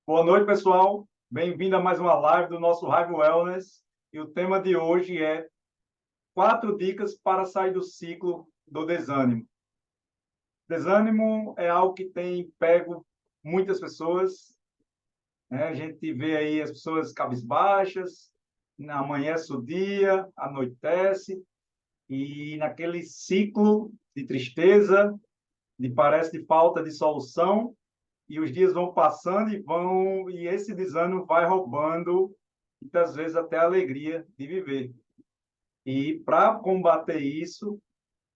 Boa noite, pessoal. Bem-vindo a mais uma live do nosso Hive Wellness. E o tema de hoje é 4 dicas para sair do ciclo do desânimo. Desânimo é algo que tem pego muitas pessoas, né? A gente vê aí as pessoas cabisbaixas, amanhece o dia, anoitece, e naquele ciclo de tristeza, de parece de falta de solução, e os dias vão passando e esse desânimo vai roubando muitas vezes até a alegria de viver. E para combater isso,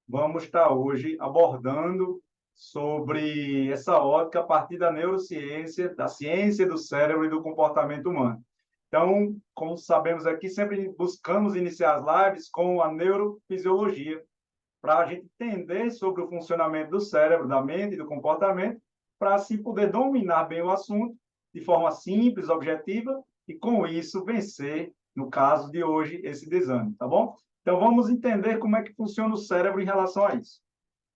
vamos estar hoje abordando sobre essa ótica a partir da neurociência, da ciência do cérebro e do comportamento humano. Então, como sabemos aqui, sempre buscamos iniciar as lives com a neurofisiologia, para a gente entender sobre o funcionamento do cérebro, da mente e do comportamento, para assim poder dominar bem o assunto de forma simples, objetiva, e com isso vencer, no caso de hoje, esse desânimo, tá bom? Então vamos entender como é que funciona o cérebro em relação a isso.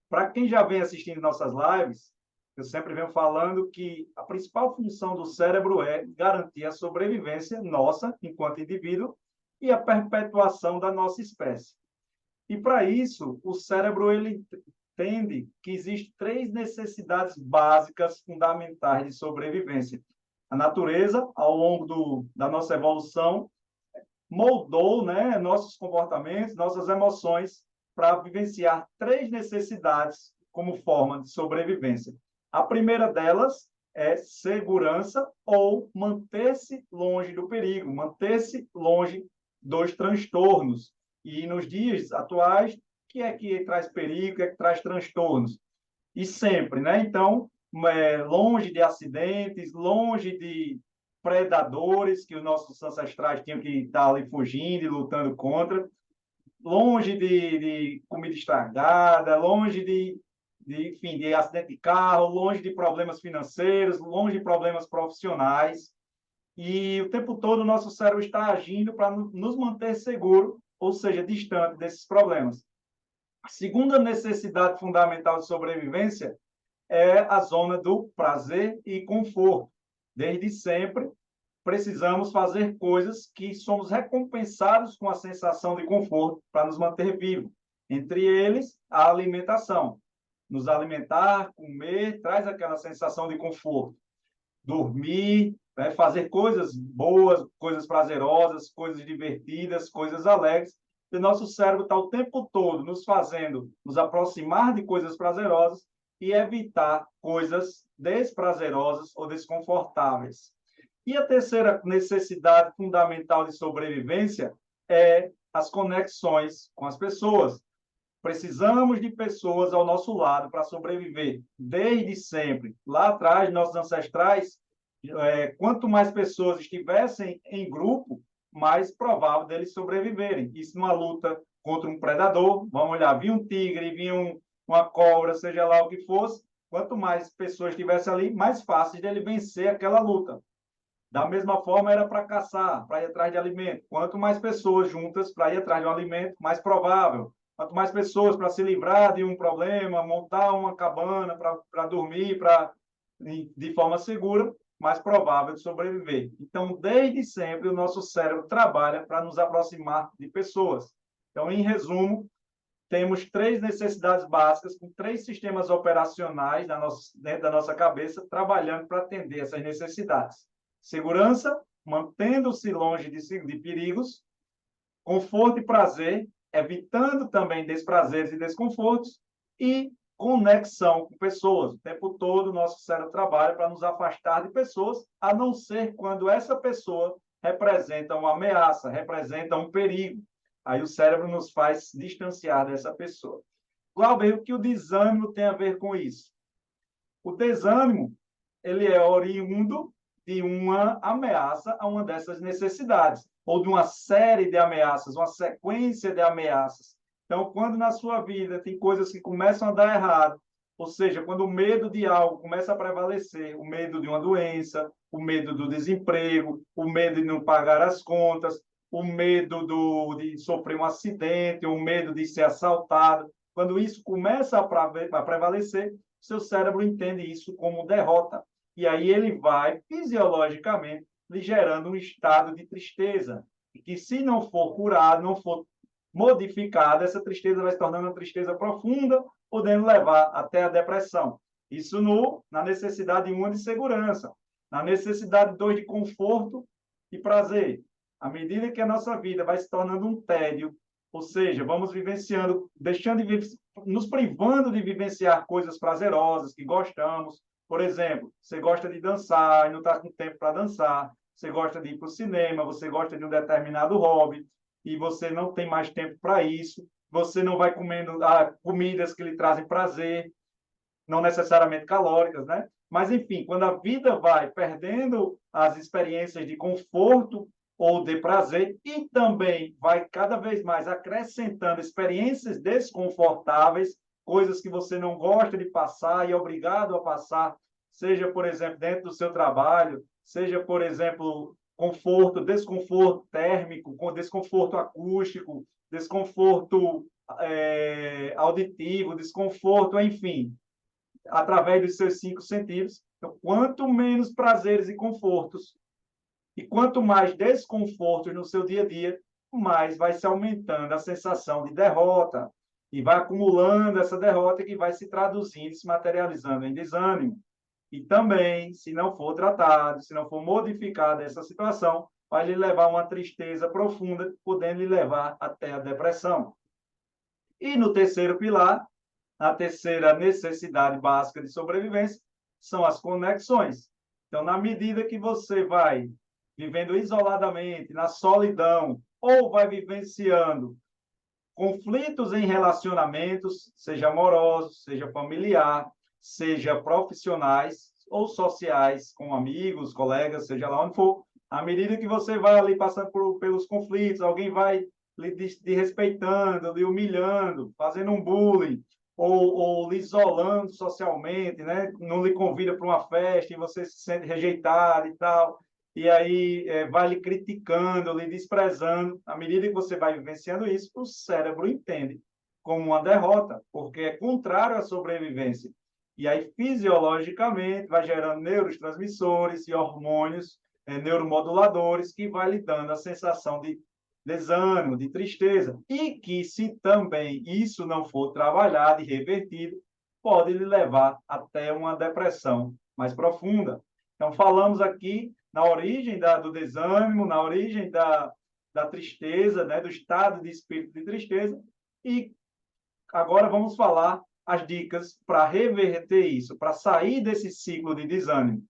Para quem já vem assistindo nossas lives, eu sempre venho falando que a principal função do cérebro é garantir a sobrevivência nossa, enquanto indivíduo, e a perpetuação da nossa espécie. E para isso, o cérebro ele entende que existem 3 necessidades básicas fundamentais de sobrevivência. A natureza, ao longo da nossa evolução, moldou, né, nossos comportamentos, nossas emoções para vivenciar 3 necessidades como forma de sobrevivência. A primeira delas é segurança ou manter-se longe do perigo, manter-se longe dos transtornos. E nos dias atuais, o que traz perigo, o que é que traz transtornos? E sempre, né? Então, longe de acidentes, longe de predadores que os nossos ancestrais tinham que estar ali fugindo e lutando contra, longe de comida estragada, longe enfim, de acidente de carro, longe de problemas financeiros, longe de problemas profissionais. E o tempo todo o nosso cérebro está agindo para nos manter seguro, ou seja, distante desses problemas. A segunda necessidade fundamental de sobrevivência é a zona do prazer e conforto. Desde sempre, precisamos fazer coisas que somos recompensados com a sensação de conforto para nos manter vivos. Entre eles, a alimentação. Nos alimentar, comer, traz aquela sensação de conforto. Dormir, né, fazer coisas boas, coisas prazerosas, coisas divertidas, coisas alegres. E o nosso cérebro está o tempo todo nos fazendo nos aproximar de coisas prazerosas e evitar coisas desprazerosas ou desconfortáveis. E a terceira necessidade fundamental de sobrevivência é as conexões com as pessoas. Precisamos de pessoas ao nosso lado para sobreviver desde sempre. Lá atrás, nossos ancestrais, quanto mais pessoas estivessem em grupo, mais provável deles sobreviverem. Isso numa luta contra um predador. Vamos olhar, vinha um tigre, uma cobra, seja lá o que fosse. Quanto mais pessoas estivessem ali, mais fácil dele vencer aquela luta. Da mesma forma, era para caçar, para ir atrás de alimento. Quanto mais pessoas juntas para ir atrás de um alimento, mais provável. Quanto mais pessoas para se livrar de um problema, montar uma cabana para dormir de forma segura, mais provável de sobreviver. Então, desde sempre, o nosso cérebro trabalha para nos aproximar de pessoas. Então, em resumo, temos 3 necessidades básicas, com 3 sistemas operacionais dentro da nossa cabeça, trabalhando para atender essas necessidades. Segurança, mantendo-se longe de perigos, conforto e prazer, evitando também desprazeres e desconfortos, e conexão com pessoas. O tempo todo o nosso cérebro trabalha para nos afastar de pessoas, a não ser quando essa pessoa representa uma ameaça, representa um perigo. Aí o cérebro nos faz distanciar dessa pessoa. Glauber, o que o desânimo tem a ver com isso? O desânimo, ele é oriundo de uma ameaça a uma dessas necessidades, ou de uma série de ameaças, uma sequência de ameaças. Então, quando na sua vida tem coisas que começam a dar errado, ou seja, quando o medo de algo começa a prevalecer, o medo de uma doença, o medo do desemprego, o medo de não pagar as contas, o medo de sofrer um acidente, o medo de ser assaltado, quando isso começa a prevalecer, seu cérebro entende isso como derrota e aí ele vai, fisiologicamente, lhe gerando um estado de tristeza, e que se não for curado, não for modificada, essa tristeza vai se tornando uma tristeza profunda, podendo levar até a depressão. Isso na necessidade 1 de segurança, na necessidade 2 de conforto e prazer. À medida que a nossa vida vai se tornando um tédio, ou seja, vamos vivenciando, deixando de nos privando de vivenciar coisas prazerosas que gostamos. Por exemplo, você gosta de dançar e não está com tempo para dançar, você gosta de ir para o cinema, você gosta de um determinado hobby, e você não tem mais tempo para isso, você não vai comendo comidas que lhe trazem prazer, não necessariamente calóricas, né? Mas, enfim, quando a vida vai perdendo as experiências de conforto ou de prazer e também vai cada vez mais acrescentando experiências desconfortáveis, coisas que você não gosta de passar e é obrigado a passar, seja, por exemplo, dentro do seu trabalho, seja, por exemplo, desconforto térmico, desconforto acústico, desconforto auditivo, desconforto, enfim, através dos seus 5 sentidos. Então, quanto menos prazeres e confortos, e quanto mais desconfortos no seu dia a dia, mais vai se aumentando a sensação de derrota, e vai acumulando essa derrota que vai se traduzindo, se materializando em desânimo. E também, se não for tratado, se não for modificada essa situação, vai lhe levar a uma tristeza profunda, podendo lhe levar até a depressão. E no terceiro pilar, a terceira necessidade básica de sobrevivência são as conexões. Então, na medida que você vai vivendo isoladamente, na solidão, ou vai vivenciando conflitos em relacionamentos, seja amorosos, seja familiar, seja profissionais ou sociais, com amigos, colegas, seja lá onde for, à medida que você vai ali passando pelos conflitos, alguém vai lhe desrespeitando, lhe humilhando, fazendo um bullying, ou lhe isolando socialmente, né? Não lhe convida para uma festa e você se sente rejeitado e tal, e aí vai lhe criticando, lhe desprezando. À medida que você vai vivenciando isso, o cérebro entende como uma derrota, porque é contrário à sobrevivência. E aí, fisiologicamente, vai gerando neurotransmissores e hormônios neuromoduladores que vai lhe dando a sensação de desânimo, de tristeza, e que, se também isso não for trabalhado e revertido, pode lhe levar até uma depressão mais profunda. Então, falamos aqui na origem do desânimo, na origem da tristeza, né, do estado de espírito de tristeza, e agora vamos falar as dicas para reverter isso, para sair desse ciclo de desânimo.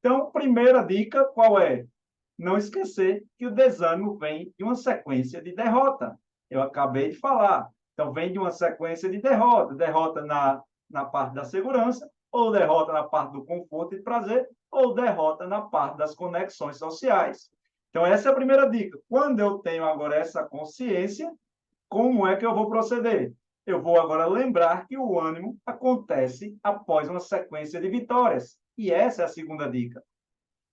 Então, primeira dica, qual é? Não esquecer que o desânimo vem de uma sequência de derrota. Eu acabei de falar. Então, vem de uma sequência de derrota. Derrota na parte da segurança, ou derrota na parte do conforto e prazer, ou derrota na parte das conexões sociais. Então, essa é a primeira dica. Quando eu tenho agora essa consciência, como é que eu vou proceder? Eu vou agora lembrar que o ânimo acontece após uma sequência de vitórias. E essa é a segunda dica.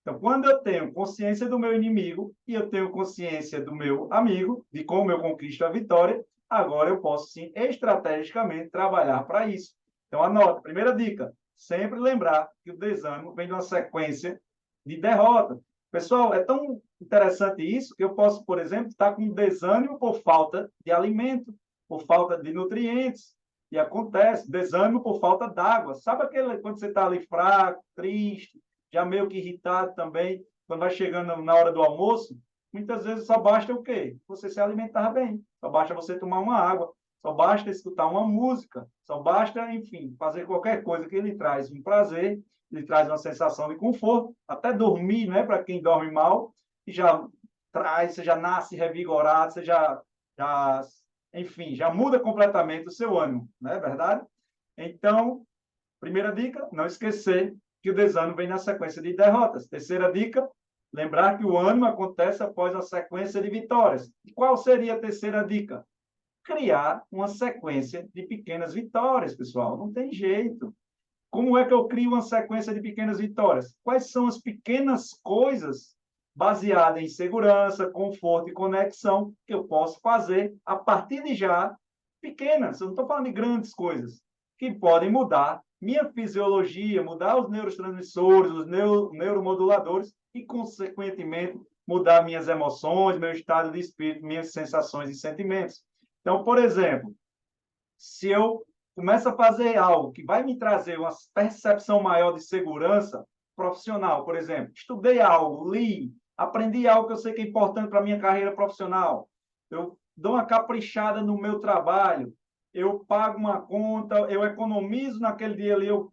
Então, quando eu tenho consciência do meu inimigo e eu tenho consciência do meu amigo, de como eu conquisto a vitória, agora eu posso, sim, estrategicamente trabalhar para isso. Então, anota. Primeira dica, sempre lembrar que o desânimo vem de uma sequência de derrota. Pessoal, é tão interessante isso que eu posso, por exemplo, estar com desânimo por falta de alimento, por falta de nutrientes. E acontece, desânimo por falta d'água. Sabe aquele quando você está ali fraco, triste, já meio que irritado também, quando vai chegando na hora do almoço? Muitas vezes só basta o quê? Você se alimentar bem. Só basta você tomar uma água. Só basta escutar uma música. Só basta, enfim, fazer qualquer coisa que lhe traz um prazer, lhe traz uma sensação de conforto. Até dormir, né? Para quem dorme mal, já traz, você já nasce revigorado, você enfim, já muda completamente o seu ânimo, não é verdade? Então, primeira dica, não esquecer que o desânimo vem na sequência de derrotas. Terceira dica, lembrar que o ânimo acontece após a sequência de vitórias. E qual seria a terceira dica? Criar uma sequência de pequenas vitórias, pessoal. Não tem jeito. Como é que eu crio uma sequência de pequenas vitórias? Quais são as pequenas coisas baseadas em segurança, conforto e conexão que eu posso fazer a partir de já, pequenas, eu não estou falando de grandes coisas, que podem mudar minha fisiologia, mudar os neurotransmissores, os neuromoduladores e, consequentemente, mudar minhas emoções, meu estado de espírito, minhas sensações e sentimentos. Então, por exemplo, se eu começo a fazer algo que vai me trazer uma percepção maior de segurança profissional, por exemplo, estudei algo, li, aprendi algo que eu sei que é importante para a minha carreira profissional, eu dou uma caprichada no meu trabalho, eu pago uma conta, eu economizo naquele dia ali, eu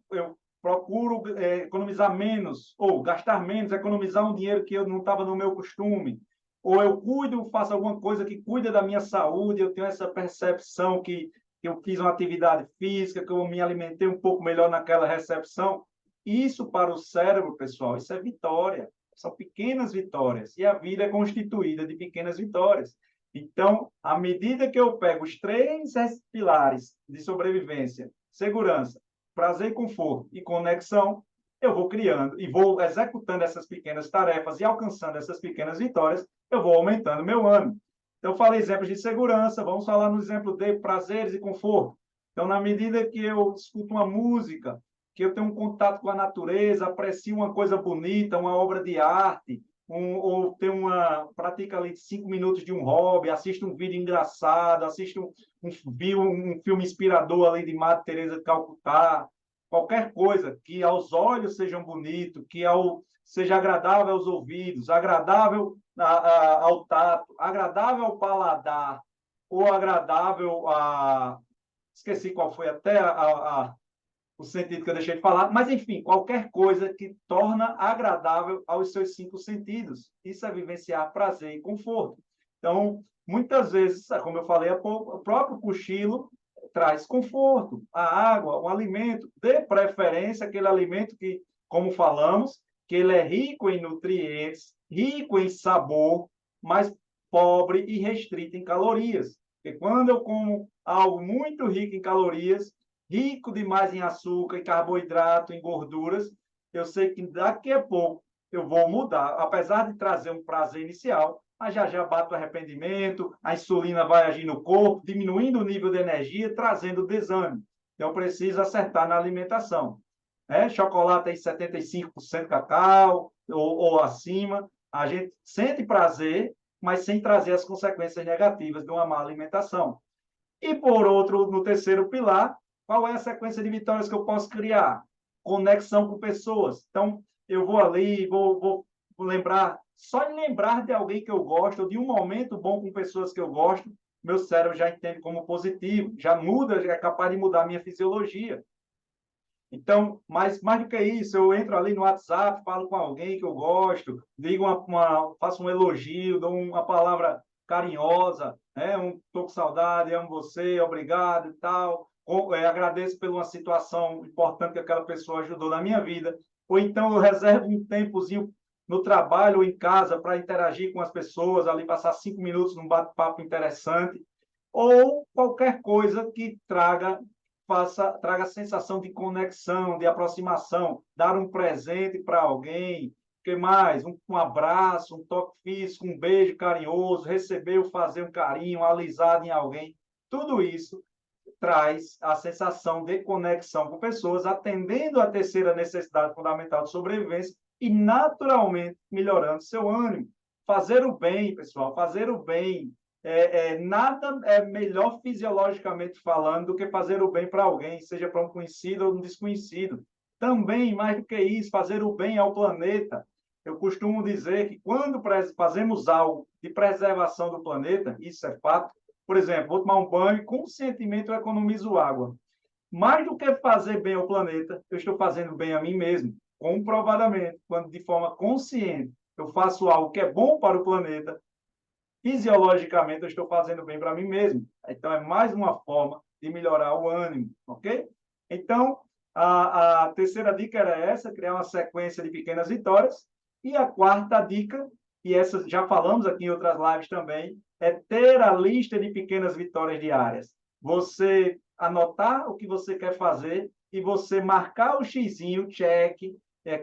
procuro economizar menos, ou gastar menos, economizar um dinheiro que eu não estava no meu costume, ou eu cuido, faço alguma coisa que cuida da minha saúde, eu tenho essa percepção que eu fiz uma atividade física, que eu me alimentei um pouco melhor naquela recepção. Isso para o cérebro, pessoal, isso é vitória. São pequenas vitórias. E a vida é constituída de pequenas vitórias. Então, à medida que eu pego os três pilares de sobrevivência, segurança, prazer e conforto e conexão, eu vou criando e vou executando essas pequenas tarefas e alcançando essas pequenas vitórias, eu vou aumentando meu ânimo. Então, eu falei exemplos de segurança, vamos falar no exemplo de prazeres e conforto. Então, na medida que eu escuto uma música, que eu tenho um contato com a natureza, aprecio uma coisa bonita, uma obra de arte, ou tenho pratica ali 5 minutos de um hobby, assisto um vídeo engraçado, assisto um filme inspirador ali de Madre Teresa de Calcutá, qualquer coisa que aos olhos sejam bonito, que seja agradável aos ouvidos, agradável ao tato, agradável ao paladar, ou agradável a... Esqueci qual foi até o sentido que eu deixei de falar, mas, enfim, qualquer coisa que torna agradável aos seus 5 sentidos. Isso é vivenciar prazer e conforto. Então, muitas vezes, como eu falei há pouco, o próprio cochilo traz conforto, a água, o alimento, de preferência aquele alimento que, como falamos, que ele é rico em nutrientes, rico em sabor, mas pobre e restrito em calorias. Porque quando eu como algo muito rico em calorias, rico demais em açúcar, em carboidrato, em gorduras, eu sei que daqui a pouco eu vou mudar, apesar de trazer um prazer inicial, mas já bate o arrependimento, a insulina vai agir no corpo, diminuindo o nível de energia, trazendo desânimo. Então, preciso acertar na alimentação. Chocolate aí 75% cacau ou acima, a gente sente prazer, mas sem trazer as consequências negativas de uma má alimentação. E, por outro, no terceiro pilar, qual é a sequência de vitórias que eu posso criar? Conexão com pessoas. Então, eu vou ali, vou lembrar, só em lembrar de alguém que eu gosto, ou de um momento bom com pessoas que eu gosto, meu cérebro já entende como positivo, já muda, já é capaz de mudar a minha fisiologia. Então, mais do que isso, eu entro ali no WhatsApp, falo com alguém que eu gosto, digo faço um elogio, dou uma palavra carinhosa, tô com saudade, amo você, obrigado e tal. Agradeço por uma situação importante que aquela pessoa ajudou na minha vida. Ou então eu reservo um tempozinho no trabalho ou em casa para interagir com as pessoas, ali passar 5 minutos num bate-papo interessante, ou qualquer coisa que traga a sensação de conexão, de aproximação, dar um presente para alguém, que mais? Um abraço, um toque físico, um beijo carinhoso, receber ou fazer um carinho, uma alisada em alguém. Tudo isso traz a sensação de conexão com pessoas, atendendo à terceira necessidade fundamental de sobrevivência e, naturalmente, melhorando seu ânimo. Fazer o bem, pessoal, fazer o bem. Nada é melhor fisiologicamente falando do que fazer o bem para alguém, seja para um conhecido ou um desconhecido. Também, mais do que isso, fazer o bem ao planeta. Eu costumo dizer que quando fazemos algo de preservação do planeta, isso é fato, por exemplo, vou tomar um banho e conscientemente eu economizo água. Mais do que fazer bem ao planeta, eu estou fazendo bem a mim mesmo, comprovadamente, quando de forma consciente eu faço algo que é bom para o planeta, fisiologicamente eu estou fazendo bem para mim mesmo. Então, é mais uma forma de melhorar o ânimo, ok? Então, a terceira dica era essa, criar uma sequência de pequenas vitórias. E a quarta dica, e essa já falamos aqui em outras lives também, é ter a lista de pequenas vitórias diárias. Você anotar o que você quer fazer e você marcar o xizinho, check,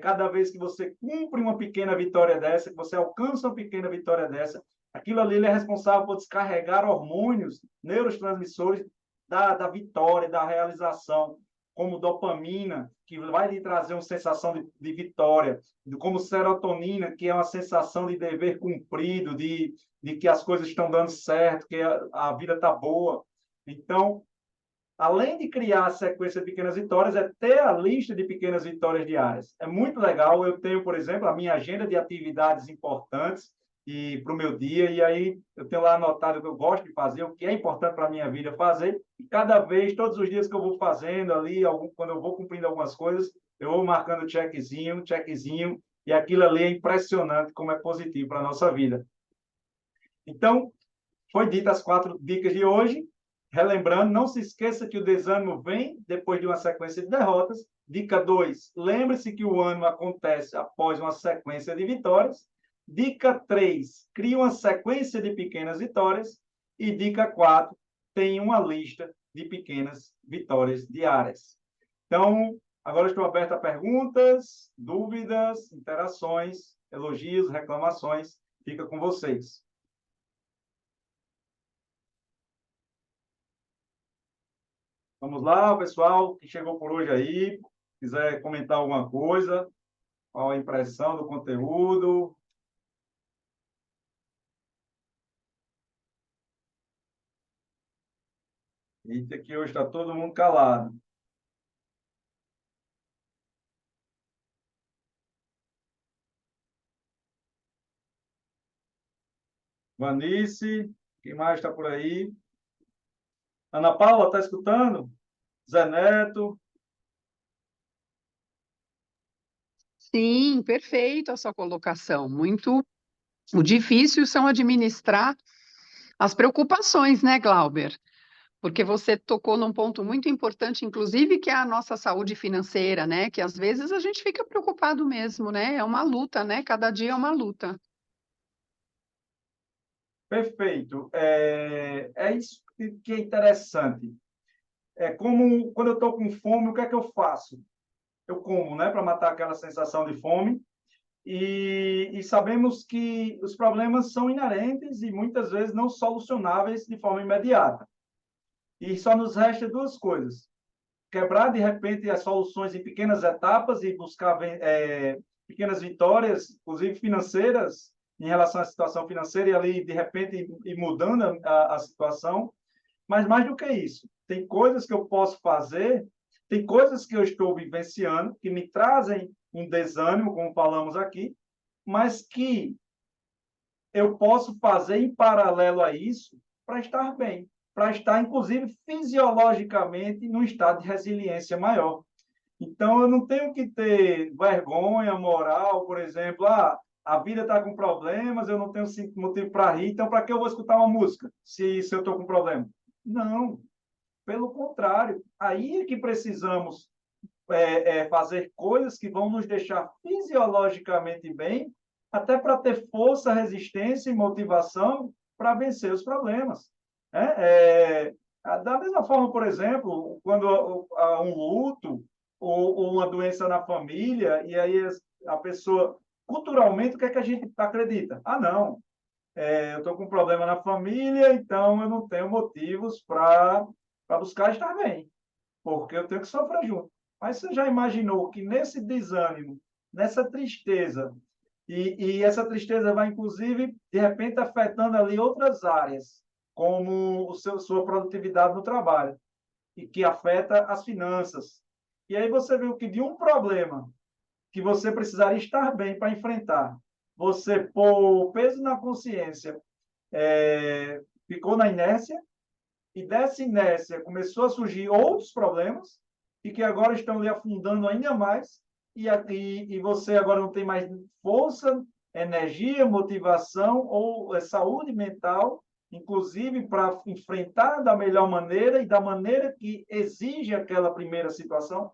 cada vez que você cumpre uma pequena vitória dessa, que você alcança uma pequena vitória dessa, aquilo ali ele é responsável por descarregar hormônios, neurotransmissores da vitória, da realização, como dopamina, que vai lhe trazer uma sensação de vitória, como serotonina, que é uma sensação de dever cumprido, de que as coisas estão dando certo, que a vida está boa. Então, além de criar a sequência de pequenas vitórias, é ter a lista de pequenas vitórias diárias. É muito legal. Eu tenho, por exemplo, a minha agenda de atividades importantes para o meu dia, e aí eu tenho lá anotado o que eu gosto de fazer, o que é importante para a minha vida fazer, e cada vez, todos os dias que eu vou fazendo ali, quando eu vou cumprindo algumas coisas, eu vou marcando checkzinho, e aquilo ali é impressionante como é positivo para a nossa vida. Então, foi dita as 4 dicas de hoje. Relembrando, não se esqueça que o desânimo vem depois de uma sequência de derrotas. Dica 2, lembre-se que o ânimo acontece após uma sequência de vitórias. Dica 3, crie uma sequência de pequenas vitórias. E dica 4, tenha uma lista de pequenas vitórias diárias. Então, agora estou aberto a perguntas, dúvidas, interações, elogios, reclamações. Fica com vocês. Vamos lá, pessoal, que chegou por hoje aí, quiser comentar alguma coisa, qual a impressão do conteúdo. Eita, que hoje está todo mundo calado. Vanice, quem mais está por aí? Ana Paula, está escutando? Zé Neto. Sim, perfeito a sua colocação. Muito o difícil são administrar as preocupações, né, Glauber? Porque você tocou num ponto muito importante, inclusive, que é a nossa saúde financeira, né? Que às vezes a gente fica preocupado mesmo, né? É uma luta, né? Cada dia é uma luta. Perfeito. É isso que é interessante. É como quando eu estou com fome, o que é que eu faço? Eu como, né, para matar aquela sensação de fome. E sabemos que os problemas são inerentes e muitas vezes não solucionáveis de forma imediata. E só nos resta duas coisas: quebrar de repente as soluções em pequenas etapas e buscar pequenas vitórias, inclusive financeiras, em relação à situação financeira e ali de repente ir mudando a situação. Mas mais do que isso, tem coisas que eu posso fazer, tem coisas que eu estou vivenciando que me trazem um desânimo, como falamos aqui, mas que eu posso fazer em paralelo a isso para estar bem, para estar, inclusive, fisiologicamente num estado de resiliência maior. Então, eu não tenho que ter vergonha moral, por exemplo, a vida está com problemas, eu não tenho motivo para rir, então para que eu vou escutar uma música se eu estou com problema? Não, pelo contrário, aí é que precisamos fazer coisas que vão nos deixar fisiologicamente bem, até para ter força, resistência e motivação para vencer os problemas. Da mesma forma, por exemplo, quando há um luto ou uma doença na família, e aí a pessoa, culturalmente, o que é que a gente acredita? Ah, não, eu estou com um problema na família, então eu não tenho motivos para buscar estar bem, porque eu tenho que sofrer junto. Mas você já imaginou que nesse desânimo, nessa tristeza, e essa tristeza vai, inclusive, de repente, afetando ali outras áreas, como sua produtividade no trabalho, e que afeta as finanças. E aí você viu que de um problema que você precisaria estar bem para enfrentar, você pôr peso na consciência, ficou na inércia, e dessa inércia começou a surgir outros problemas e que agora estão lhe afundando ainda mais e você agora não tem mais força, energia, motivação ou saúde mental, inclusive para enfrentar da melhor maneira e da maneira que exige aquela primeira situação.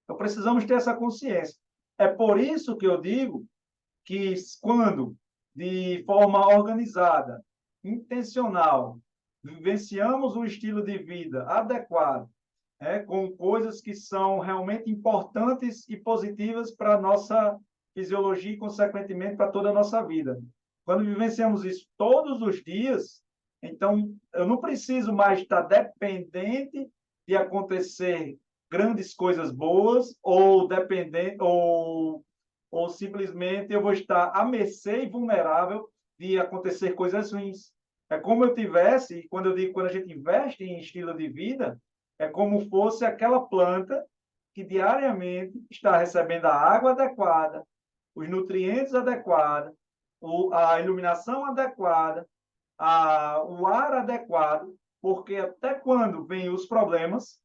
Então precisamos ter essa consciência. É por isso que eu digo que quando de forma organizada, intencional, vivenciamos um estilo de vida adequado, com coisas que são realmente importantes e positivas para a nossa fisiologia e, consequentemente, para toda a nossa vida. Quando vivenciamos isso todos os dias, então eu não preciso mais estar dependente de acontecer grandes coisas boas, ou ou simplesmente eu vou estar à mercê e vulnerável de acontecer coisas ruins. É como eu tivesse, quando eu digo, quando a gente investe em estilo de vida, é como fosse aquela planta que diariamente está recebendo a água adequada, os nutrientes adequados, a iluminação adequada, o ar adequado, porque até quando vêm os problemas,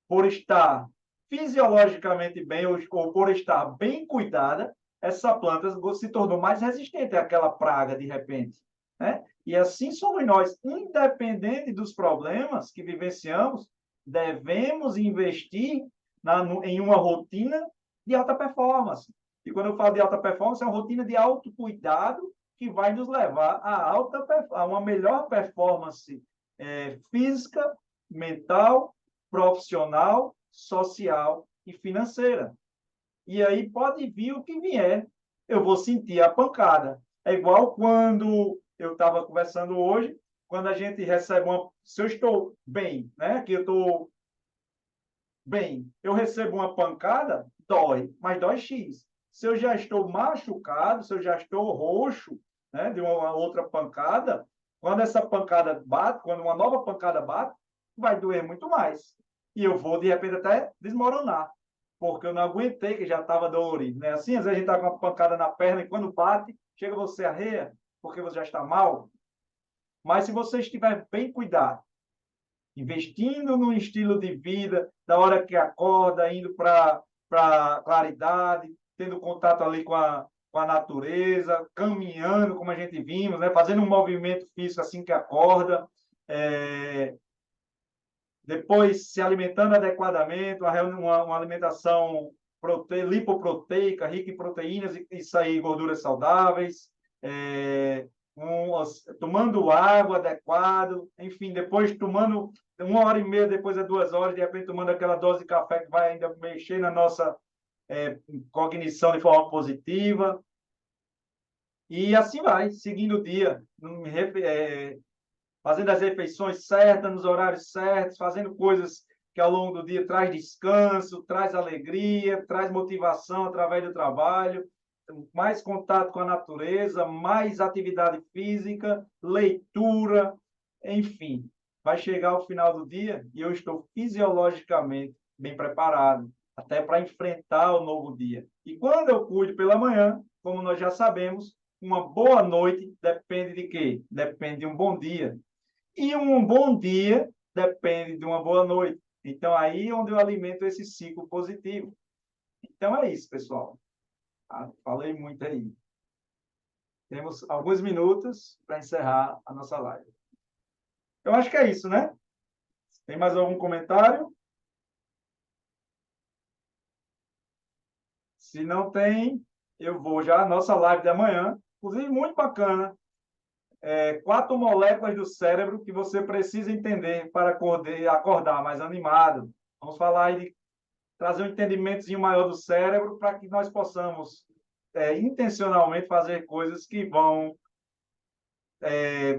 por estar fisiologicamente bem ou por estar bem cuidada, essa planta se tornou mais resistente àquela praga de repente, né? E assim somos nós, independente dos problemas que vivenciamos, devemos investir em uma rotina de alta performance. E quando eu falo de alta performance, é uma rotina de autocuidado que vai nos levar a uma melhor performance física, mental, profissional, social e financeira. E aí pode vir o que vier, eu vou sentir a pancada. É igual quando eu estava conversando hoje, quando a gente recebe se eu estou bem, né? Que eu estou bem, eu recebo uma pancada, dói, mas dói X. Se eu já estou machucado, se eu já estou roxo, né, de uma outra pancada, quando essa pancada bate, quando uma nova pancada bate, vai doer muito mais. E eu vou, de repente, até desmoronar, porque eu não aguentei, que já estava dolorido. Né? Assim, às vezes a gente está com uma pancada na perna e quando bate, chega você arreia, porque você já está mal. Mas se você estiver bem cuidado, investindo no estilo de vida, da hora que acorda, indo para a claridade, tendo contato ali com a natureza, caminhando, como a gente vimos, né? Fazendo um movimento físico assim que acorda, depois se alimentando adequadamente, uma alimentação lipoproteica, rica em proteínas e sair gorduras saudáveis, tomando água adequado, enfim, depois tomando 1 hora e meia, depois é 2 horas, de repente tomando aquela dose de café que vai ainda mexer na nossa cognição de forma positiva. E assim vai, seguindo o dia, fazendo as refeições certas, nos horários certos, fazendo coisas que ao longo do dia traz descanso, traz alegria, traz motivação através do trabalho, mais contato com a natureza, mais atividade física, leitura, enfim. Vai chegar o final do dia e eu estou fisiologicamente bem preparado, até para enfrentar o novo dia. E quando eu cuido pela manhã, como nós já sabemos, uma boa noite depende de quê? Depende de um bom dia. E um bom dia depende de uma boa noite. Então, aí é onde eu alimento esse ciclo positivo. Então, é isso, pessoal. Falei muito aí. Temos alguns minutos para encerrar a nossa live. Eu acho que é isso, né? Tem mais algum comentário? Se não tem, eu vou já. A nossa live de amanhã, inclusive muito bacana. 4 moléculas do cérebro que você precisa entender para acordar mais animado. Vamos falar aí de trazer um entendimentozinho maior do cérebro para que nós possamos intencionalmente fazer coisas que vão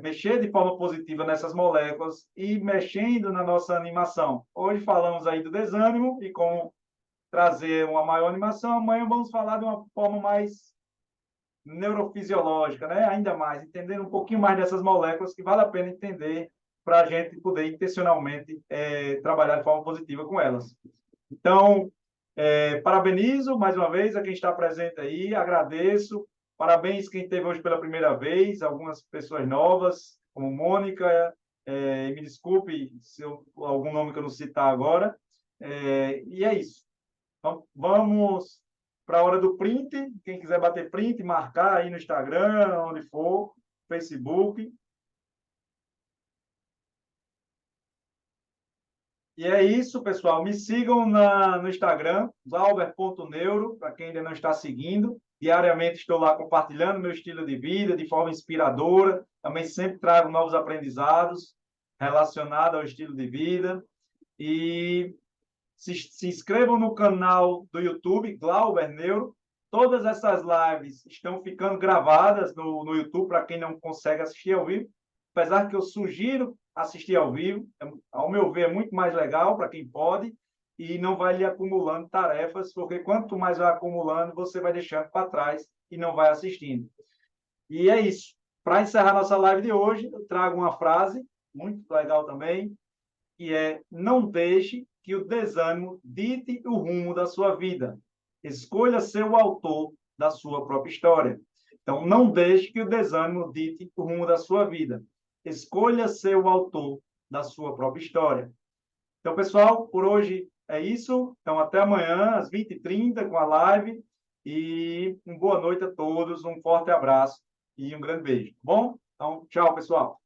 mexer de forma positiva nessas moléculas e mexendo na nossa animação. Hoje falamos aí do desânimo e como trazer uma maior animação. Amanhã vamos falar de uma forma mais neurofisiológica, né? Ainda mais, entender um pouquinho mais dessas moléculas que vale a pena entender para a gente poder intencionalmente trabalhar de forma positiva com elas. Então, parabenizo mais uma vez a quem está presente aí, agradeço. Parabéns quem esteve hoje pela primeira vez, algumas pessoas novas, como Mônica, me desculpe se algum nome que eu não citar agora. E é isso. Então, vamos para a hora do print. Quem quiser bater print, marcar aí no Instagram, onde for, Facebook. E é isso, pessoal. Me sigam no Instagram, glauber.neuro, para quem ainda não está seguindo. Diariamente estou lá compartilhando meu estilo de vida de forma inspiradora. Também sempre trago novos aprendizados relacionados ao estilo de vida. E se inscrevam no canal do YouTube, Glauber Neuro. Todas essas lives estão ficando gravadas no YouTube para quem não consegue assistir ao vivo. Apesar que eu sugiro assistir ao vivo. Ao meu ver, é muito mais legal para quem pode e não vai lhe acumulando tarefas, porque quanto mais vai acumulando, você vai deixando para trás e não vai assistindo. E é isso. Para encerrar nossa live de hoje, eu trago uma frase muito legal também, que é: não deixe que o desânimo dite o rumo da sua vida. Escolha ser o autor da sua própria história. Então, não deixe que o desânimo dite o rumo da sua vida. Escolha ser o autor da sua própria história. Então, pessoal, por hoje é isso. Então, até amanhã, às 20h30, com a live. E uma boa noite a todos, um forte abraço e um grande beijo. Bom? Então, tchau, pessoal.